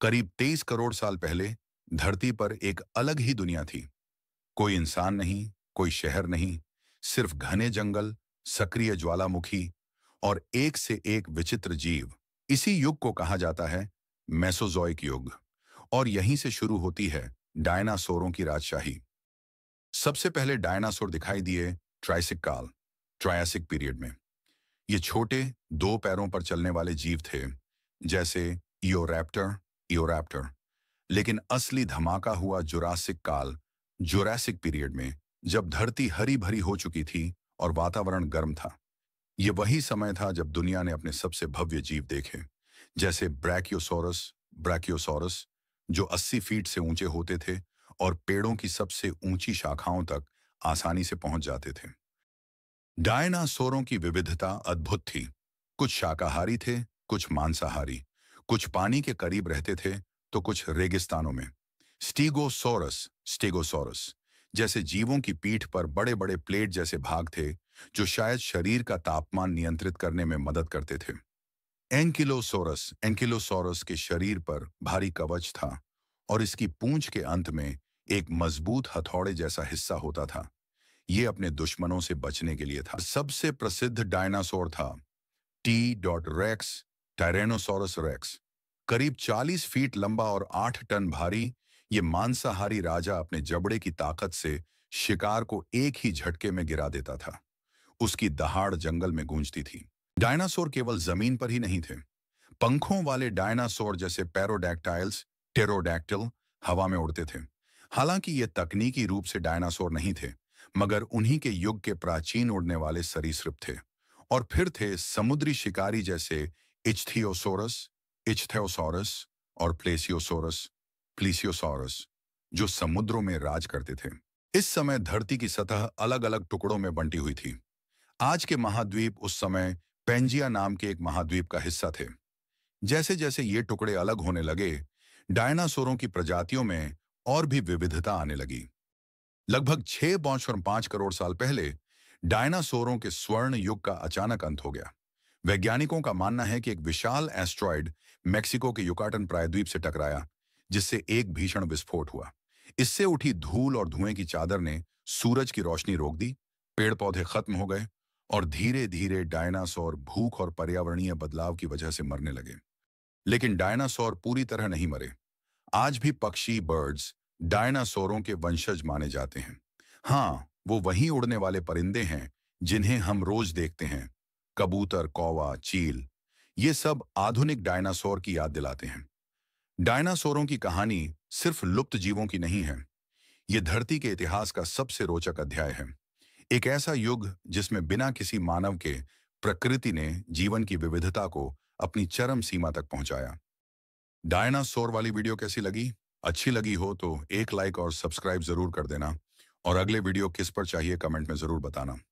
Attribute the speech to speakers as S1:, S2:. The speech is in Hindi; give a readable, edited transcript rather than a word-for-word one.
S1: करीब 23 करोड़ साल पहले धरती पर एक अलग ही दुनिया थी। कोई इंसान नहीं, कोई शहर नहीं, सिर्फ घने जंगल, सक्रिय ज्वालामुखी और एक से एक विचित्र जीव। इसी युग को कहा जाता है मेसोजोइक युग, और यहीं से शुरू होती है डायनासोरों की राजशाही। सबसे पहले डायनासोर दिखाई दिए ट्राइसिक काल, ट्रायासिक पीरियड में। ये छोटे, दो पैरों पर चलने वाले जीव थे, जैसे इयोरैप्टर, इयोरैप्टर। लेकिन असली धमाका हुआ जुरासिक काल, जुरासिक पीरियड में, जब धरती हरी भरी हो चुकी थी और वातावरण गर्म था। ये वही समय था जब दुनिया ने अपने सबसे भव्य जीव देखे, जैसे ब्रैकियोसोरस, ब्रैकियोसोरस, जो 80 फीट से ऊंचे होते थे और पेड़ों की सबसे ऊंची शाखाओं तक आसानी से पहुंच जाते थे। डायनासोरों की विविधता अद्भुत थी। कुछ शाकाहारी थे, कुछ मांसाहारी, कुछ पानी के करीब रहते थे तो कुछ रेगिस्तानों में। स्टीगोसोरस, स्टेगोसोरस जैसे जीवों की पीठ पर बड़े बड़े प्लेट जैसे भाग थे, जो शायद शरीर का तापमान नियंत्रित करने में मदद करते थे। एंकिलोसोरस, एंकिलोसोरस के शरीर पर भारी कवच था और इसकी पूंछ के अंत में एक मजबूत हथौड़े जैसा हिस्सा होता था। ये अपने दुश्मनों से बचने के लिए था। सबसे प्रसिद्ध डायनासोर था टी डॉट रेक्स, टायरेनोसोरस रेक्स। करीब 40 फीट लंबा और 8 टन भारी, ये मांसाहारी राजा अपने जबड़े की ताकत से शिकार को एक ही झटके में गिरा देता था। उसकी दहाड़ जंगल में गूंजती थी। डायनासोर केवल जमीन पर ही नहीं थे। पंखों वाले डायनासोर जैसे पैरोडैक्टाइल्स, टेरोडैक्टिल हवा में उड़ते थे। हालांकि ये तकनीकी रूप से डायनासोर नहीं थे, मगर उन्हीं के युग के प्राचीन उड़ने वाले सरीसृप थे। और फिर थे समुद्री शिकारी जैसे इच्थियोसोरस, इच्थेओसोरस और प्लेसियोसोरस, प्लीसियोसोरस, जो समुद्रों में राज करते थे। इस समय धरती की सतह अलग अलग टुकड़ों में बंटी हुई थी। आज के महाद्वीप उस समय पेंजिया नाम के एक महाद्वीप का हिस्सा थे। जैसे जैसे ये टुकड़े अलग होने लगे, डायनासोरों की प्रजातियों में और भी विविधता आने लगी। लगभग 6.5 करोड़ साल पहले डायनासोरों के स्वर्ण युग का अचानक अंत हो गया। वैज्ञानिकों का मानना है कि एक विशाल एस्ट्रॉयड मेक्सिको के युकाटन प्रायद्वीप से टकराया, जिससे एक भीषण विस्फोट हुआ। इससे उठी धूल और धुएं की चादर ने सूरज की रोशनी रोक दी, पेड़ पौधे खत्म हो गए और धीरे धीरे डायनासोर भूख और पर्यावरणीय बदलाव की वजह से मरने लगे। लेकिन डायनासोर पूरी तरह नहीं मरे। आज भी पक्षी, बर्ड्स डायनासोरों के वंशज माने जाते हैं। हाँ, वो वही उड़ने वाले परिंदे हैं जिन्हें हम रोज देखते हैं। कबूतर, कौवा, चील, ये सब आधुनिक डायनासोर की याद दिलाते हैं। डायनासोरों की कहानी सिर्फ लुप्त जीवों की नहीं है, ये धरती के इतिहास का सबसे रोचक अध्याय है। एक ऐसा युग जिसमें बिना किसी मानव के प्रकृति ने जीवन की विविधता को अपनी चरम सीमा तक पहुंचाया। डायनासोर वाली वीडियो कैसी लगी? अच्छी लगी हो तो एक लाइक और सब्सक्राइब जरूर कर देना, और अगले वीडियो किस पर चाहिए कमेंट में जरूर बताना।